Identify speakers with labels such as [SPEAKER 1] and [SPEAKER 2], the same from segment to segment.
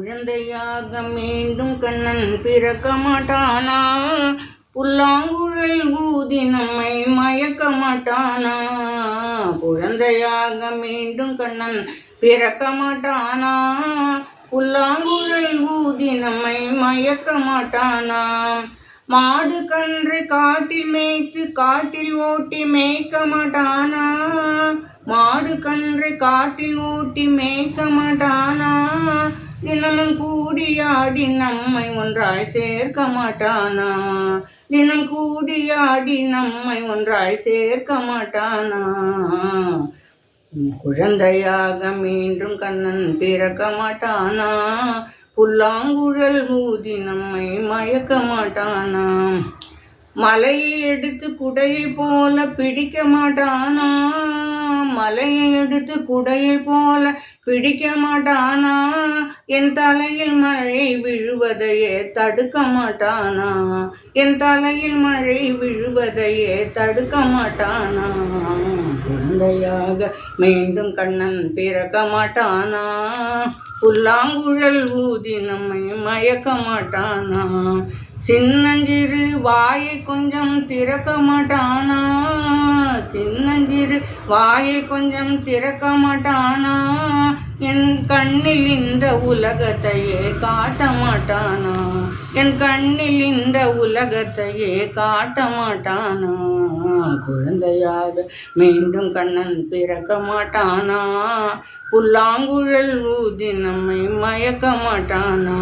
[SPEAKER 1] குழந்தையாக மீண்டும் கண்ணன் பிறக்க மாட்டானா? புல்லாங்குழல் ஊதி நம்மை மயக்க மாட்டானா? குழந்தையாக மீண்டும் கண்ணன் பிறக்க மாட்டானா? புல்லாங்குழல் ஊதி நம்மை மயக்க மாட்டானா? மாடு கன்று காட்டில் மேய்த்து காட்டில் ஓட்டி மேய்க்க மாட்டானா? மாடு கன்று காட்டில் ஓட்டி மேய்க்க மாட்டானா? தினமும் கூடியாடி நம்மை ஒன்றாய் சேர்க்க மாட்டானா? தினம் கூடியாடி நம்மை ஒன்றாய் சேர்க்க மாட்டானா? குழந்தையாக மீண்டும் கண்ணன் பிறக்க மாட்டானா? புல்லாங்குழல் ஊதி நம்மை மயக்க மாட்டானா? மலையை எடுத்து குடையை போல பிடிக்க மாட்டானா? மலையை எடுத்து குடையை போல பிடிக்க மாட்டானா? என் தலையில் மழை விழுவதையே தடுக்க மாட்டானா? என் தலையில் மழை விழுவதையே தடுக்க மாட்டானா? குழந்தையாக மீண்டும் கண்ணன் பிறக்க மாட்டானா? புல்லாங்குழல் ஊதி நம்மை மயக்க மாட்டானா? சின்னஞ்சிறு வாயை கொஞ்சம் திறக்க மாட்டானா? சின்னஞ்சிறு வாயை கொஞ்சம் திறக்க மாட்டானா? என் கண்ணில் இந்த உலகத்தையே காட்ட மாட்டானா? என் கண்ணில் இந்த உலகத்தையே காட்ட மாட்டானா? குழந்தையாக மீண்டும் கண்ணன் பிறக்க மாட்டானா? புல்லாங்குழல் ஊதி நம்மை மயக்க மாட்டானா?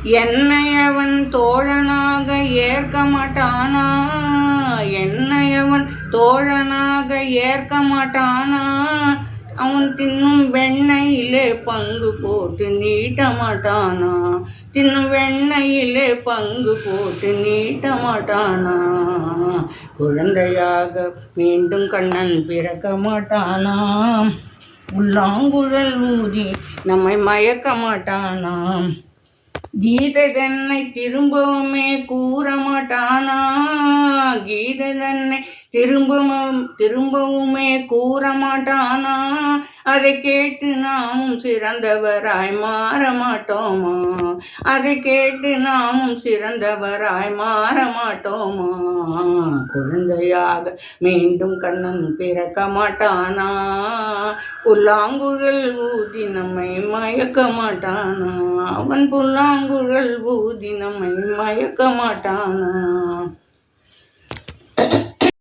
[SPEAKER 1] என்னை அவன் தோழனாக ஏற்க மாட்டானா? என்னை அவன் தோழனாக ஏற்க மாட்டானா? அவன் தின்னும் வெண்ணெயிலே பங்கு போட்டு நீட்ட மாட்டானா? தின்னும் வெண்ணெயிலே பங்கு போட்டு நீட்ட மாட்டானா? குழந்தையாக மீண்டும் கண்ணன் பிறக்க மாட்டானா? புல்லாங்குழல் ஊதி நம்மை மயக்க மாட்டானா? கீதை தன்னை திரும்பவுமே கூற மாட்டானா? கீதை தன்னை திரும்பவுமே கூற மாட்டானா? அதை கேட்டு நாமும் சிறந்தவராய் மாற மாட்டோமா? அதை கேட்டு நாமும் சிறந்தவராய் மாற மாட்டோமா? குழந்தையாக மீண்டும் கண்ணன் பிறக்க மாட்டானா? புல்லாங்குழல் ஊதி நம்மை மயக்க மாட்டானா? அவன் புல்லாங்குழல் ஊதி நம்மை மயக்க மாட்டானா?